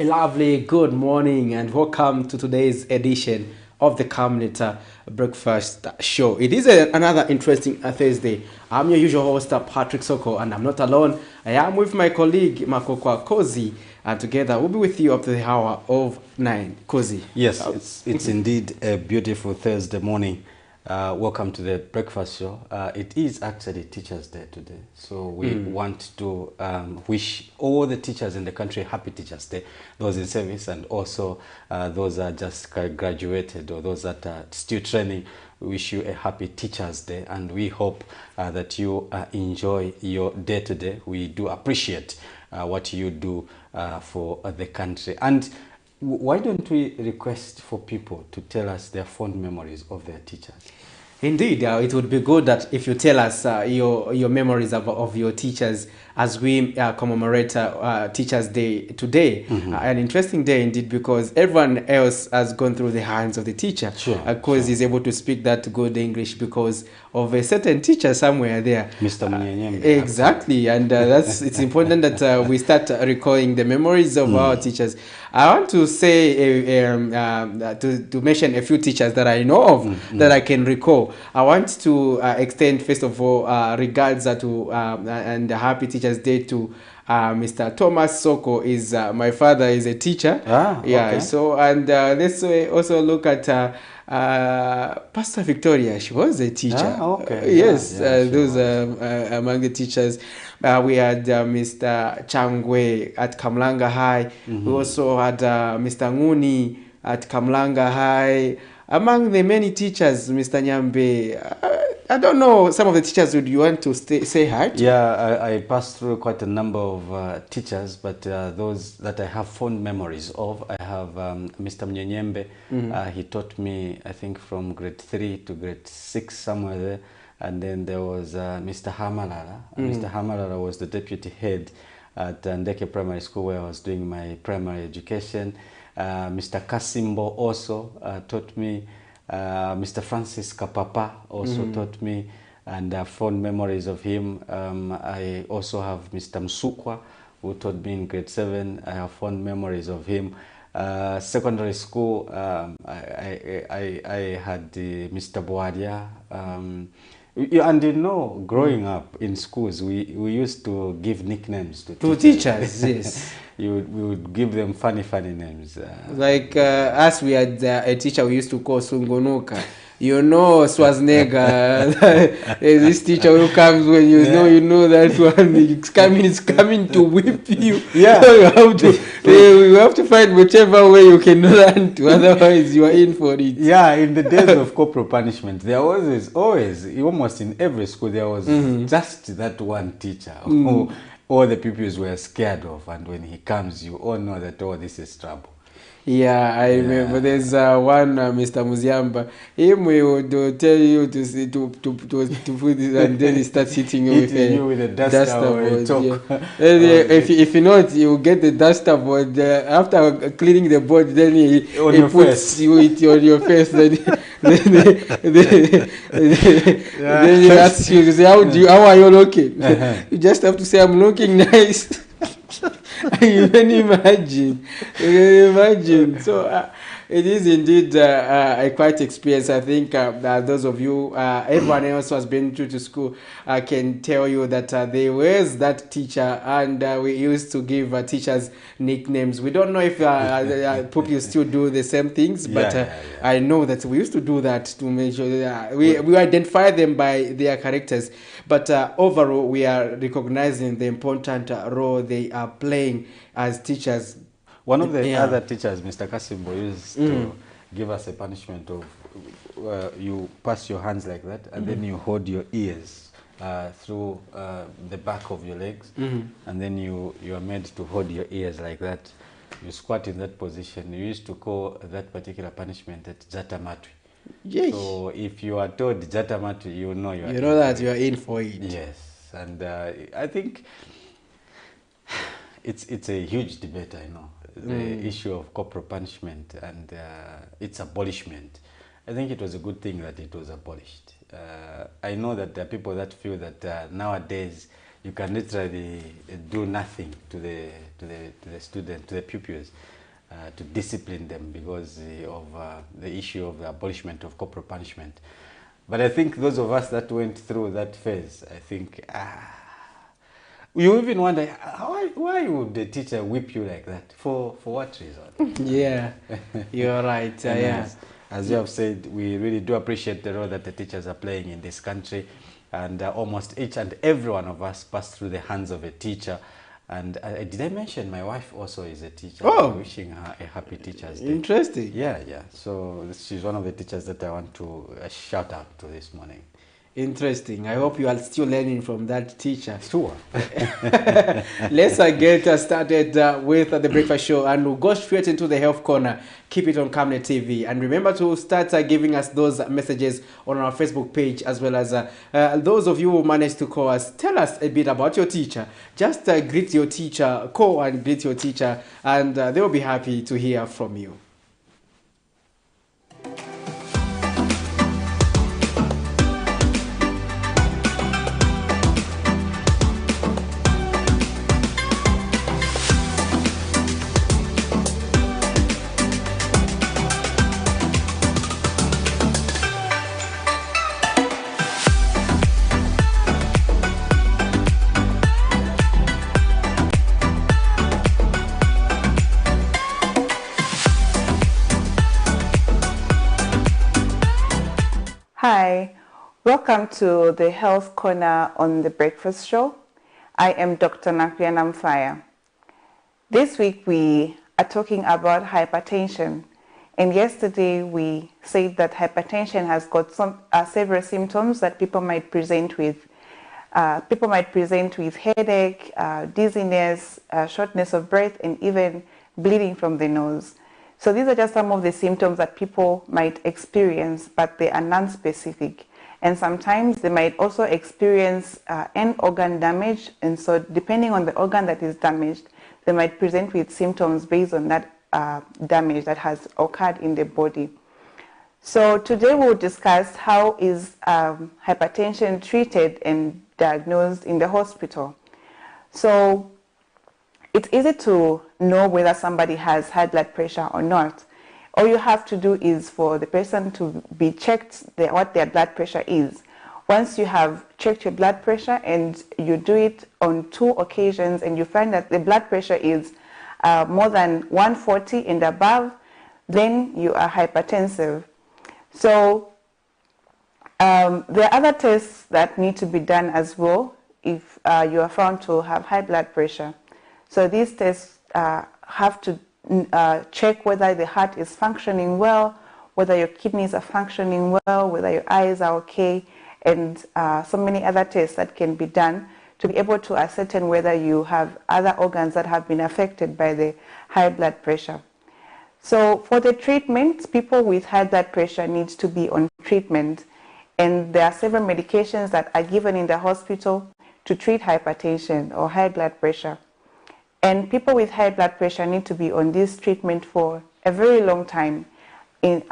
A lovely good morning and welcome to today's edition of the Camnet Breakfast Show. It is another interesting Thursday. I'm your usual host, Patrick Soko, and I'm not alone. I am with my colleague, Makokwa Kozi, and together we'll be with you up to the hour of 9. Kozi. Yes, it's indeed a beautiful Thursday morning. Welcome to the breakfast show. It is actually Teachers' Day today, so we want to wish all the teachers in the country happy Teachers' Day, those in service and also those that just graduated or those that are still training. We wish you a happy Teachers' Day, and we hope that you enjoy your day today. We do appreciate what you do for the country. And why don't we request for people to tell us their fond memories of their teachers? Indeed, it would be good that if you tell us your memories of your teachers as we commemorate Teachers' Day today. An interesting day indeed, because everyone else has gone through the hands of the teacher. Sure, Of course, he's able to speak that good English because of a certain teacher somewhere there. Mr. Munyanyembe. Exactly, and it's important that we start recalling the memories of our teachers. I want to say to mention a few teachers that I know of that I can recall. I want to extend first of all regards to and a happy Teachers' Day to Mr. Thomas Soko. Is my father is a teacher. Yeah. Okay. So and let's also look at Pastor Victoria. She was a teacher. Okay. Yes, Yeah, those are among the teachers. We had Mr. Changwe at Kamlanga High. We also had Mr. Nguni at Kamlanga High. Among the many teachers, Mr. Nyambe, I don't know, some of the teachers, would you want to say hi to? Yeah, I passed through quite a number of teachers, but those that I have fond memories of, I have Mr. Mnyanyembe. He taught me, I think, from grade 3 to grade 6, somewhere there. And then there was Mr. Hamalala. Mr. Hamalala was the deputy head at Ndeke Primary School, where I was doing my primary education. Mr. Kasimbo also taught me. Mr. Francis Kapapa also taught me, and fond memories of him. I also have Mr. Msukwa, who taught me in grade 7. I have fond memories of him. Secondary school, I had Mr. Boadia. And you know, growing up in schools, we used to give nicknames to teachers. Yes. We would give them funny names. Like us, we had a teacher we used to call Sungonuka. You know, Schwarzenegger. This teacher who comes when you know that one is coming to whip you. Yeah. So you have to find whichever way you can run to, otherwise you are in for it. Yeah, in the days of corporal punishment, there was always, almost in every school, there was just that one teacher who all the pupils were scared of, and when he comes, you all know that, oh, this is trouble. Yeah, I remember. There's one Mr. Muziamba. Him we would tell you to put this, and then he starts hitting you with a duster or a chalk. Yeah. If you not, you get the duster board. After cleaning the board, then he puts you on your face. Then he asks you to say, how are you looking? You just have to say, I'm looking nice. You can imagine. So it is indeed a quite experience. I think those of you, everyone else who has been through to school, can tell you that there was that teacher, and we used to give teachers nicknames. We don't know if pupils still do the same things, but I know that we used to do that to make sure that we identify them by their characters. But overall, we are recognizing the important role they are playing as teachers. One of the other teachers, Mr. Kasimbo, used to give us a punishment of you pass your hands like that, and then you hold your ears through the back of your legs, and then you are made to hold your ears like that. You squat in that position. You used to call that particular punishment at Jatamatwi. Yes. So if you are told Jatamatwi, you know you know that you are in for it. Yes, and I think it's a huge debate. I know the issue of corporal punishment and its abolishment. I think it was a good thing that it was abolished. I know that there are people that feel that nowadays you can literally do nothing to the student, to the pupils, to discipline them because of the issue of the abolishment of corporal punishment. But I think those of us that went through that phase, I think, you even wonder, why would the teacher whip you like that? For what reason? Yeah, you're right. Yeah. As you have said, we really do appreciate the role that the teachers are playing in this country. And almost each and every one of us passed through the hands of a teacher. And did I mention my wife also is a teacher? Oh. Wishing her a happy Teacher's Day. Interesting. Yeah. So she's one of the teachers that I want to shout out to this morning. Interesting. I hope you are still learning from that teacher. Sure. Let's get started with the breakfast show, and we'll go straight into the health corner. Keep it on Camnet TV, and remember to start giving us those messages on our Facebook page, as well as those of you who managed to call us. Tell us a bit about your teacher. Just greet your teacher, call and greet your teacher, and they will be happy to hear from you. Hi, welcome to the Health Corner on the Breakfast Show. I am Dr. Nakriana Mfaya. This week we are talking about hypertension, and yesterday we said that hypertension has got some several symptoms that people might present with. People might present with headache, dizziness, shortness of breath, and even bleeding from the nose. So these are just some of the symptoms that people might experience, but they are non-specific. And sometimes they might also experience end organ damage. And so depending on the organ that is damaged, they might present with symptoms based on that damage that has occurred in the body. So today we'll discuss how is hypertension treated and diagnosed in the hospital. So it's easy to know whether somebody has high blood pressure or not. All you have to do is for the person to be checked what their blood pressure is. Once you have checked your blood pressure and you do it on 2 occasions and you find that the blood pressure is more than 140 and above, then you are hypertensive. So there are other tests that need to be done as well if you are found to have high blood pressure. So these tests have to check whether the heart is functioning well, whether your kidneys are functioning well, whether your eyes are okay, and so many other tests that can be done to be able to ascertain whether you have other organs that have been affected by the high blood pressure. So for the treatment, people with high blood pressure need to be on treatment, and there are several medications that are given in the hospital to treat hypertension or high blood pressure. And people with high blood pressure need to be on this treatment for a very long time. They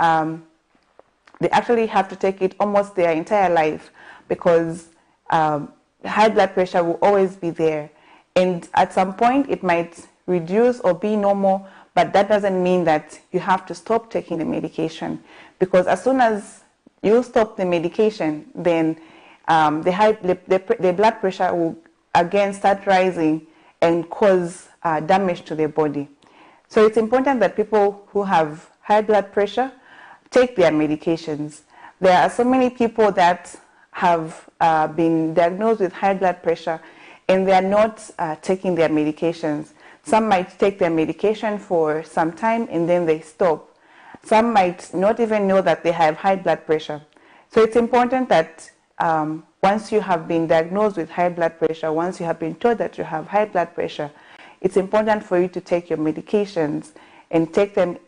actually have to take it almost their entire life because high blood pressure will always be there. And at some point it might reduce or be normal, but that doesn't mean that you have to stop taking the medication. Because as soon as you stop the medication, then the blood pressure will again start rising and cause damage to their body. So it's important that people who have high blood pressure take their medications. There are so many people that have been diagnosed with high blood pressure and they are not taking their medications. Some might take their medication for some time and then they stop. Some might not even know that they have high blood pressure. So it's important that once you have been diagnosed with high blood pressure, once you have been told that you have high blood pressure, it's important for you to take your medications and take them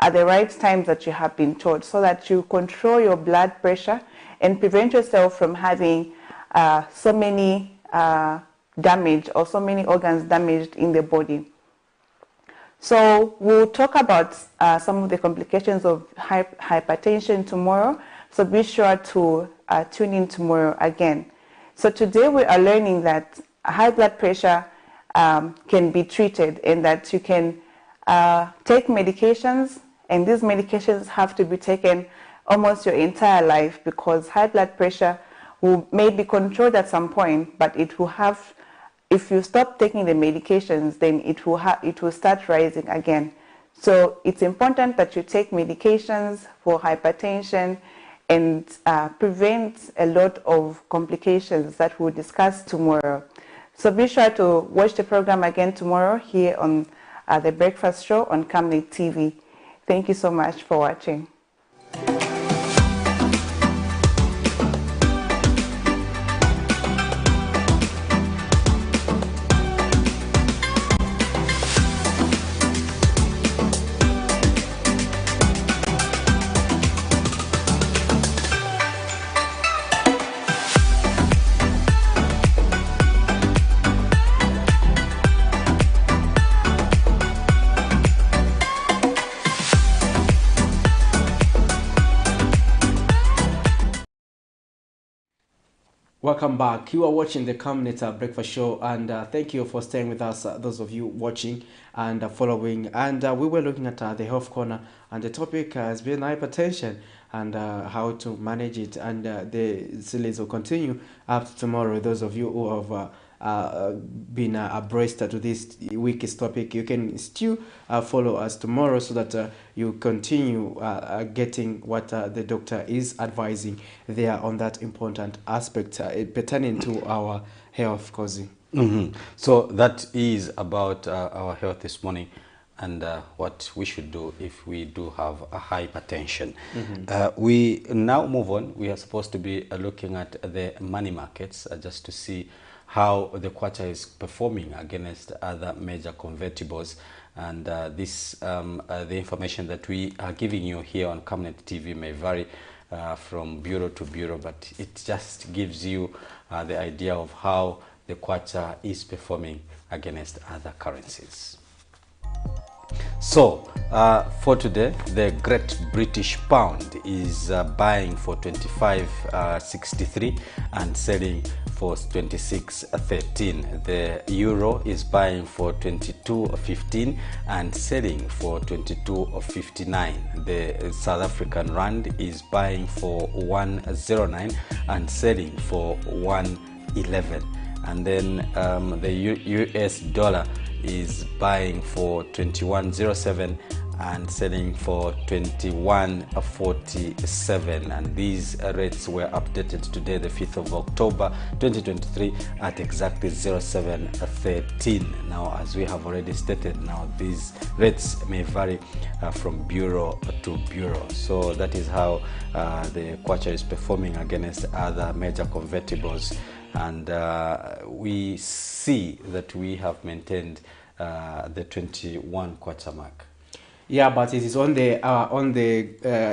at the right times that you have been told so that you control your blood pressure and prevent yourself from having so many damage or so many organs damaged in the body. So we'll talk about some of the complications of hypertension tomorrow. So be sure to tune in tomorrow again. So today we are learning that high blood pressure can be treated, in that you can take medications, and these medications have to be taken almost your entire life, because high blood pressure may be controlled at some point, but it will have, if you stop taking the medications, then it will start rising again. So it's important that you take medications for hypertension and prevent a lot of complications that we'll discuss tomorrow. So be sure to watch the program again tomorrow here on The Breakfast Show on Camnet TV. Thank you so much for watching. Welcome back. You are watching the Camnet Breakfast Show, and thank you for staying with us, those of you watching and following. And we were looking at the health corner, and the topic has been hypertension and how to manage it. And the series will continue up to tomorrow. Those of you who have been abreast to this week's topic, you can still follow us tomorrow, so that you continue getting what the doctor is advising there on that important aspect pertaining to our health, Cozy. So that is about our health this morning, and what we should do if we do have a hypertension. We now move on. We are supposed to be looking at the money markets just to see how the kwacha is performing against other major convertibles. And the information that we are giving you here on Camnet TV may vary from bureau to bureau, but it just gives you the idea of how the kwacha is performing against other currencies. So for today, the Great British Pound is buying for 25.63 and selling for 26.13. The Euro is buying for 22.15 and selling for 22.59. The South African Rand is buying for 109 and selling for 111. And then the US dollar is buying for 21.07 and selling for 21.47, and these rates were updated today, the 5th of October 2023, at exactly 0713. Now, as we have already stated, now these rates may vary from bureau to bureau. So that is how the kwacha is performing against other major convertibles, and we see that we have maintained the 21 kwacha mark. Yeah, but it is on the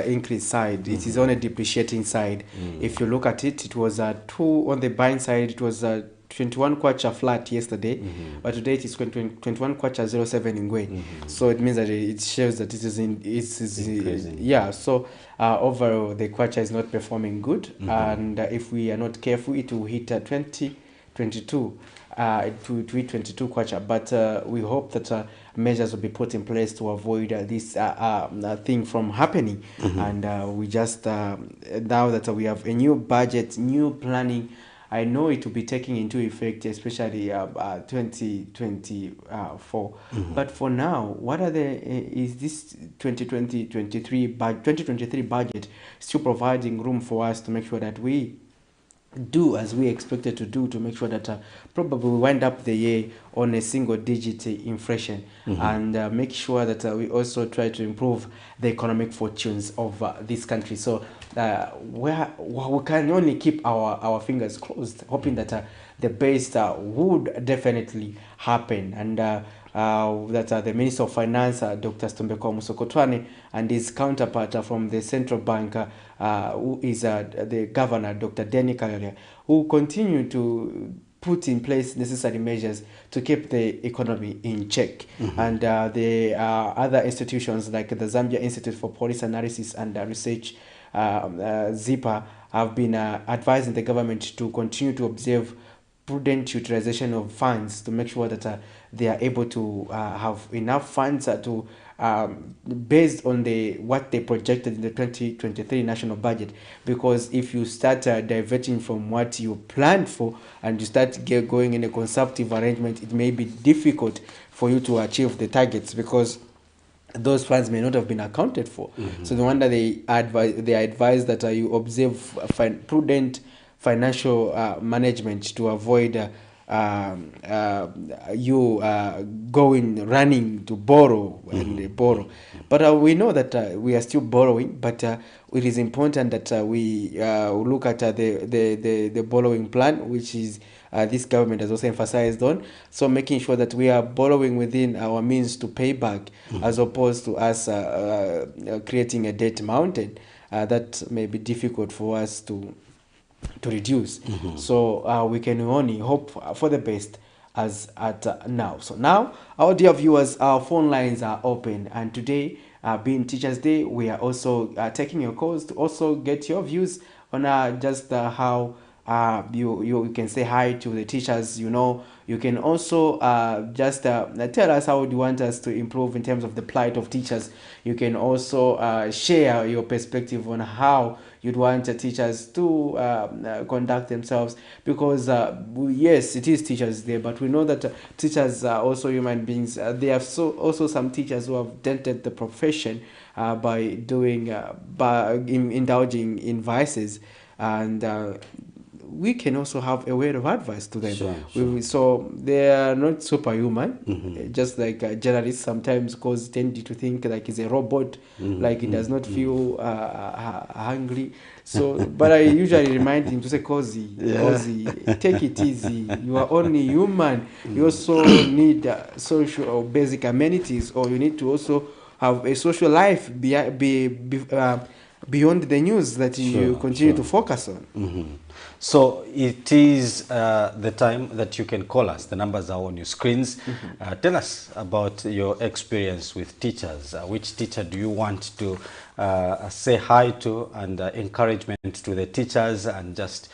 increase side. It is on a depreciating side. If you look at it, it was 2 on the buying side. It was 21 kwacha flat yesterday, but today it is 21 kwacha 07 in Ngwe. So it means that it shows that it is increasing. Yeah. So overall, the kwacha is not performing good, and if we are not careful, it will hit 2022. To hit 22 kwacha, but we hope that measures will be put in place to avoid this thing from happening. And we just now that we have a new budget, new planning, I know it will be taking into effect, especially 2024. But for now, what are is this 2023 budget still providing room for us to make sure that we do as we expected to do, to make sure that probably we wind up the year on a single digit inflation, and make sure that we also try to improve the economic fortunes of this country. So we can only keep our fingers closed, hoping that the best would definitely happen, and that the Minister of Finance, Dr. Stombeko Musokotwane, and his counterpart from the central bank, who is the governor, Dr. Denny Kagalia, who continue to put in place necessary measures to keep the economy in check. And the other institutions like the Zambia Institute for Policy Analysis and Research, ZIPA, have been advising the government to continue to observe prudent utilization of funds to make sure that they are able to have enough funds to based on what they projected in the 2023 national budget. Because if you start diverting from what you planned for and you start going in a conservative arrangement, it may be difficult for you to achieve the targets, because those funds may not have been accounted for. So no wonder they advise that you observe prudent financial management to avoid you running to borrow and borrow. But we know that we are still borrowing, but it is important that we look at the borrowing plan, which is this government has also emphasized on. So making sure that we are borrowing within our means to pay back, as opposed to us creating a debt mountain that may be difficult for us to reduce. So we can only hope for the best as at now. So now, our dear viewers, our phone lines are open, and today, being Teachers Day, we are also taking your calls to also get your views on just how you can say hi to the teachers. You can also just tell us how you want us to improve in terms of the plight of teachers. You can also share your perspective on how you'd want teachers to conduct themselves, because yes, it is Teachers Day, but we know that teachers are also human beings. There are also some teachers who have dented the profession by indulging in vices, and we can also have a word of advice to them. Sure. So they are not superhuman, just like journalists sometimes tend to think like it's a robot, like it does not feel hungry. So, but I usually remind him to say, Cozy, take it easy. You are only human. You also need social or basic amenities, or you need to also have a social life beyond the news that you continue to focus on. So it is the time that you can call us. The numbers are on your screens. Tell us about your experience with teachers. Which teacher do you want to say hi to, and encouragement to the teachers, and just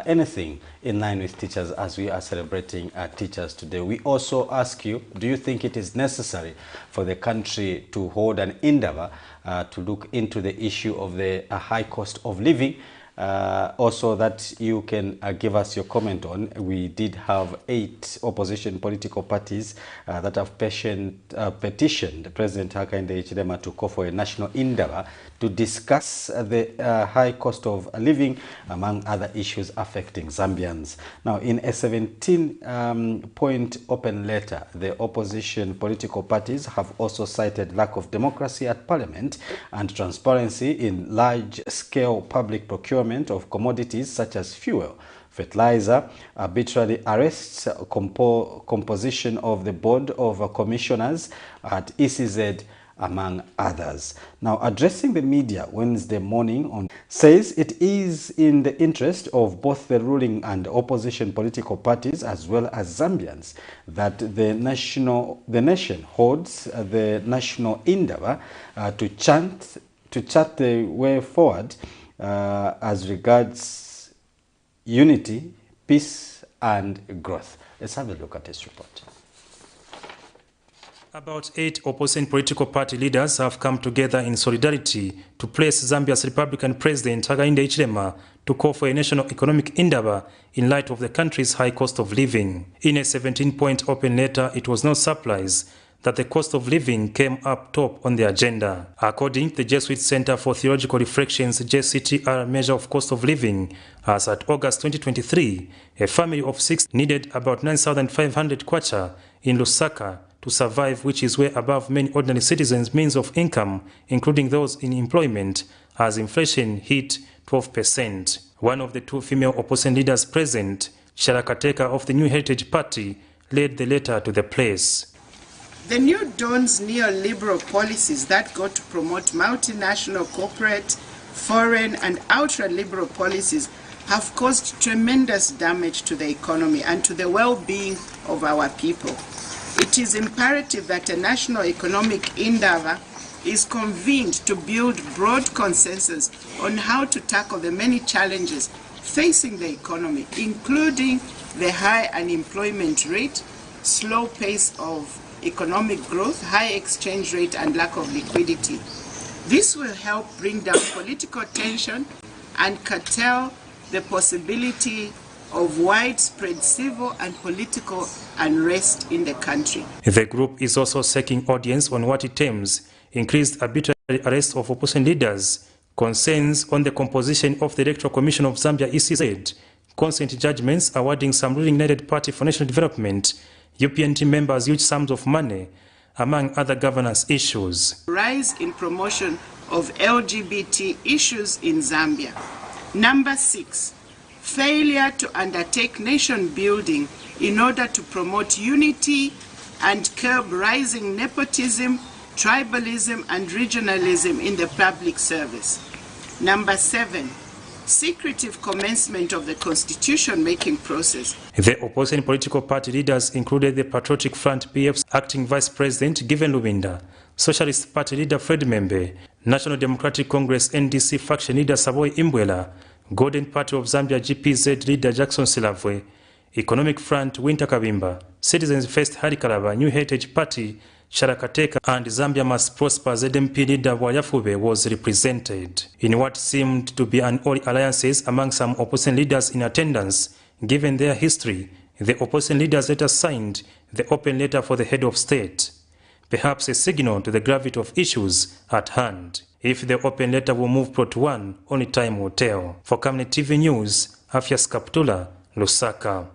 anything in line with teachers as we are celebrating Teachers today. We also ask you, do you think it is necessary for the country to hold an endeavor to look into the issue of the high cost of living? Also that you can give us your comment on. We did have 8 opposition political parties that have petitioned President Hakainde Hichilema to call for a national endeavor to discuss the high cost of living, among other issues affecting Zambians. Now, in a 17-point open letter, the opposition political parties have also cited lack of democracy at Parliament and transparency in large-scale public procurement of commodities such as fuel, fertilizer, arbitrary arrests, composition of the board of commissioners at ECZ, among others. Now, addressing the media Wednesday morning, says it is in the interest of both the ruling and opposition political parties as well as Zambians that the nation holds the national endeavor to chart the way forward as regards unity, peace, and growth. Let's have a look at this report. About 8 opposition political party leaders have come together in solidarity to place Zambia's Republican President Hakainde Hichilema to call for a national economic endeavor in light of the country's high cost of living. In a 17-point open letter, it was no surprise that the cost of living came up top on the agenda. According to the Jesuit Center for Theological Reflections JCTR measure of cost of living, as at August 2023, a family of 6 needed about 9,500 kwacha in Lusaka to survive, which is way above many ordinary citizens' means of income, including those in employment, as inflation hit 12%. One of the 2 female opposition leaders present, Sharakateka of the New Heritage Party, led the letter to the place. The New Dawn's neoliberal policies that go to promote multinational, corporate, foreign and ultra-liberal policies have caused tremendous damage to the economy and to the well-being of our people. It is imperative that a national economic endeavor is convened to build broad consensus on how to tackle the many challenges facing the economy, including the high unemployment rate, slow pace of economic growth, high exchange rate, and lack of liquidity. This will help bring down political tension and curtail the possibility of widespread civil and political unrest in the country. The group is also seeking audience on what it terms increased arbitrary arrest of opposition leaders, concerns on the composition of the Electoral Commission of Zambia ECZ, consent judgments awarding some ruling United Party for National Development, UPNT members huge sums of money, among other governance issues. Rise in promotion of LGBT issues in Zambia. Number 6, failure to undertake nation building in order to promote unity and curb rising nepotism, tribalism, and regionalism in the public service. Number 7, secretive commencement of the constitution-making process. The opposing political party leaders included the Patriotic Front PF's acting Vice President Given Lubinda, Socialist Party leader Fred Membe, National Democratic Congress NDC faction leader Saboy Imbwela, Golden Party of Zambia GPZ leader Jackson Silavwe, Economic Front Winter Kabimba, Citizens First Harikalaba, New Heritage Party Sharakateka, and Zambia Must Prosper ZMP leader Wayafube was represented. In what seemed to be an all alliances among some opposition leaders in attendance, given their history, the opposition leaders later signed the open letter for the head of state, perhaps a signal to the gravity of issues at hand. If the open letter will move plot 1, only time will tell. For Camnet TV News, Afias Kaptula, Lusaka.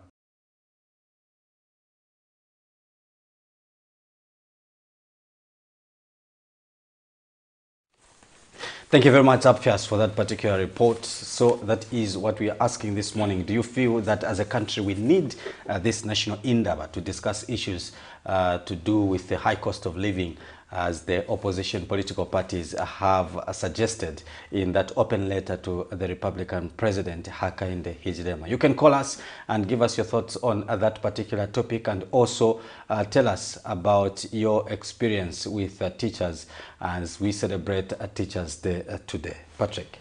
Thank you very much, Apfias, for that particular report. So that is what we are asking this morning. Do you feel that as a country we need this national indaba to discuss issues to do with the high cost of living, as the opposition political parties have suggested in that open letter to the Republican President Hakainde Hichilema? You can call us and give us your thoughts on that particular topic, and also tell us about your experience with teachers as we celebrate Teachers Day today. Patrick.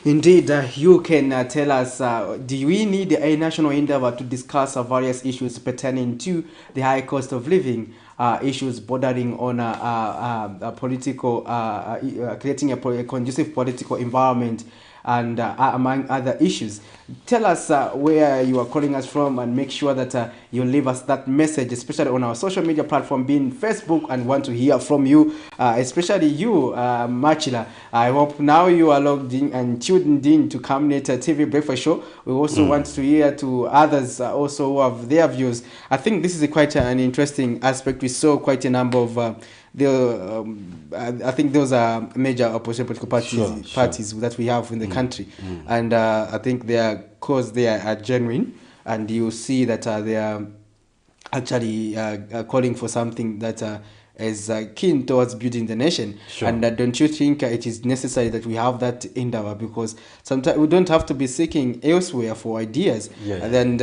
Indeed, you can tell us, do we need a national endeavor to discuss various issues pertaining to the high cost of living, issues bordering on a political, creating a conducive political environment, and among other issues? Tell us where you are calling us from, and make sure that you leave us that message, especially on our social media platform being Facebook, and want to hear from you, especially you, Machila. I hope now you are logged in and tuned in to Camnet TV Breakfast Show. We also want to hear to others also who have their views. I think this is quite an interesting aspect. We saw quite a number of I think those are major opposition political parties that we have in the country, and I think their cause there are genuine, and you see that they are actually calling for something that is keen towards building the nation. And don't you think it is necessary that we have that endeavor? Because sometimes we don't have to be seeking elsewhere for ideas. And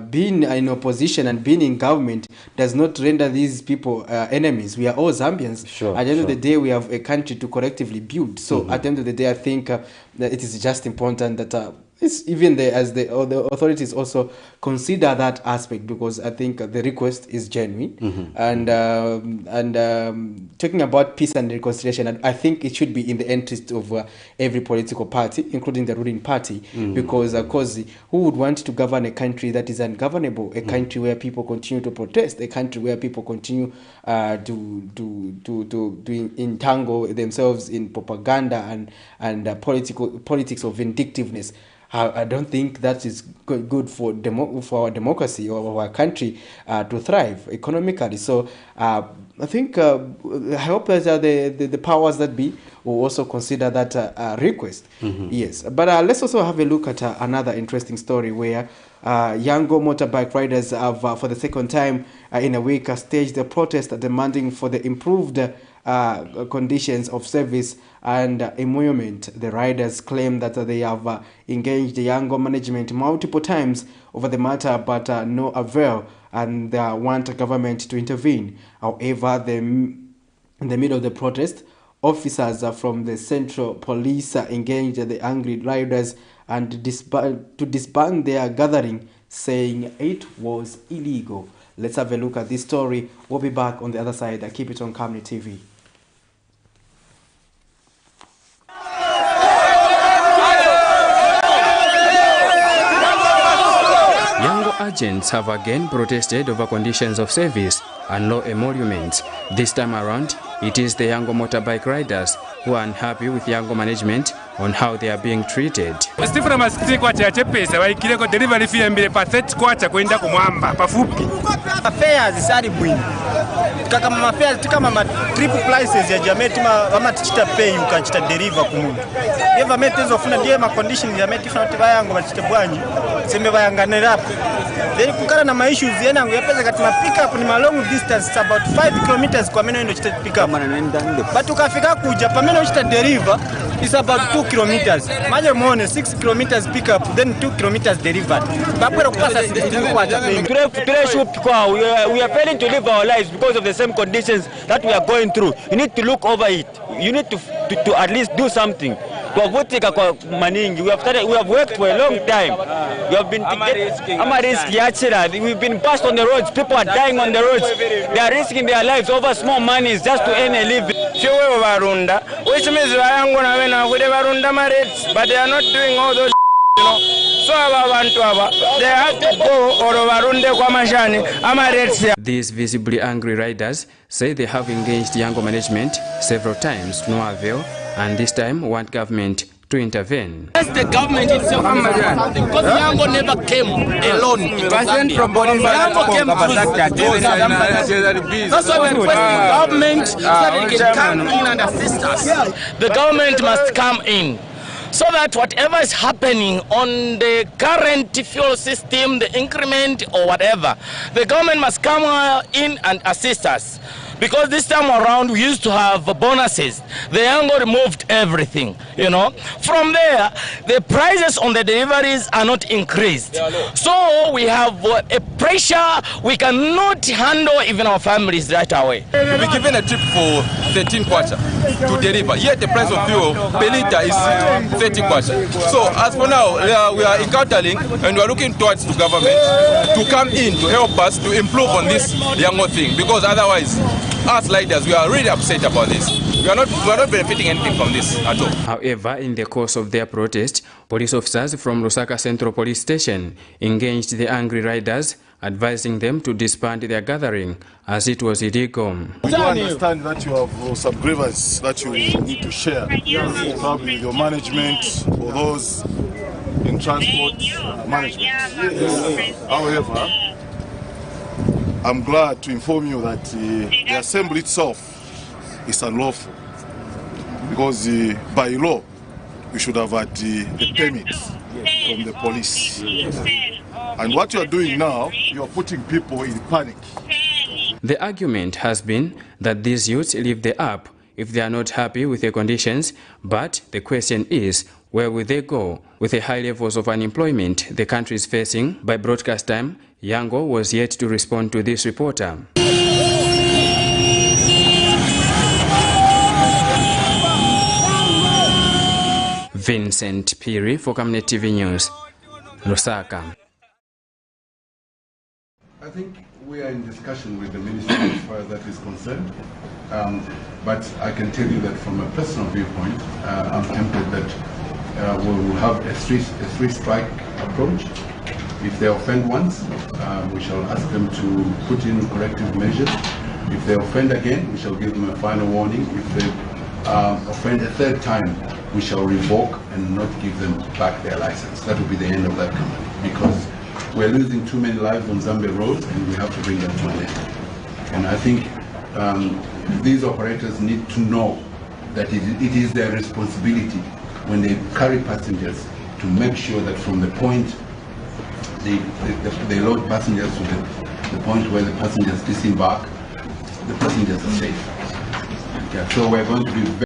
being in opposition and being in government does not render these people enemies. We are all Zambians. At the end of the day, we have a country to collectively build. So at the end of the day, I think that it is just important that it's even as the authorities also consider that aspect, because I think the request is genuine. And talking about peace and reconciliation, I think it should be in the interest of every political party, including the ruling party, because of course, who would want to govern a country that is ungovernable, a country where people continue to protest, a country where people continue to entangle themselves in propaganda and politics of vindictiveness? I don't think that is good for our democracy or our country to thrive economically. So I think I hope that the powers that be will also consider that request. Yes, but let's also have a look at another interesting story where Yango motorbike riders have, for the second time in a week, staged a protest demanding for the improved conditions of service and emolument. The riders claim that they have engaged the Yango management multiple times over the matter, but no avail, and they want government to intervene. However, in the middle of the protest, officers from the Central Police engaged the angry riders and to disband their gathering, saying it was illegal. Let's have a look at this story. We'll be back on the other side. Keep it on Camnet TV. Yango agents have again protested over conditions of service and low emoluments. This time around, it is the Yango motorbike riders who are unhappy with Yango management on how they are being treated. Then kukara na maissues yana nguyapeza katima pick up ni long distance, it's about 5 kilometers kwa meno ndo chita pick up. But ukafika kuja pa meno chita deliver is about 2 kilometers. Maje muone 6 kilometers pick up, then 2 kilometers delivered. Bapera kupasa sisi kwa chapeni. We are failing to live our lives because of the same conditions that we are going through. You need to look over it. You need to at least do something. We have worked for a long time. We have been we've been passed on the roads. People are dying on the roads. They are risking their lives over small monies just to earn a living. Which means but they are not doing all those, you know. So they have to go. These visibly angry riders say they have engaged Yango management several times to no avail, and this time want government to intervene. That's the government itself, because Yango never came alone. Yango came to that's why we're requesting the government so that they can come in and assist us. The government must come in, so that whatever is happening on the current fuel system, the increment or whatever, the government must come in and assist us. Because this time around we used to have bonuses. The Yango removed everything, you know. From there, the prices on the deliveries are not increased. So we have a pressure we cannot handle even our families right away. We're given a trip for 13 kwacha to deliver, yet the price of fuel per liter is 30 kwacha. So as for now, we are encountering and we are looking towards the government to come in to help us to improve on this Yango thing, because otherwise, us riders, we are really upset about this. We are not benefiting anything from this at all. However, in the course of their protest, police officers from Lusaka Central Police Station engaged the angry riders, advising them to disband their gathering as it was illegal. We do understand that you have some grievance that you need to share, probably with your management or those in transport management. However, I'm glad to inform you that the assembly itself is unlawful, because by law we should have had the permit from the police. And what you are doing now, you are putting people in panic. The argument has been that these youths leave the app if they are not happy with the conditions, but the question is, where will they go with the high levels of unemployment the country is facing? By broadcast time, Yango was yet to respond to this reporter. Vincent Piri for Camnet TV News, Lusaka. I think we are in discussion with the ministry as far as that is concerned. But I can tell you that from a personal viewpoint, I'm tempted that we will have a three-strike approach. If they offend once, we shall ask them to put in corrective measures. If they offend again, we shall give them a final warning. If they offend a third time, we shall revoke and not give them back their license. That will be the end of that company, because we're losing too many lives on Zambia roads and we have to bring that to an end. And I think these operators need to know that it is their responsibility when they carry passengers to make sure that from the point they load passengers to the point where the passengers disembark, the passengers are safe. Yeah, so we're going to be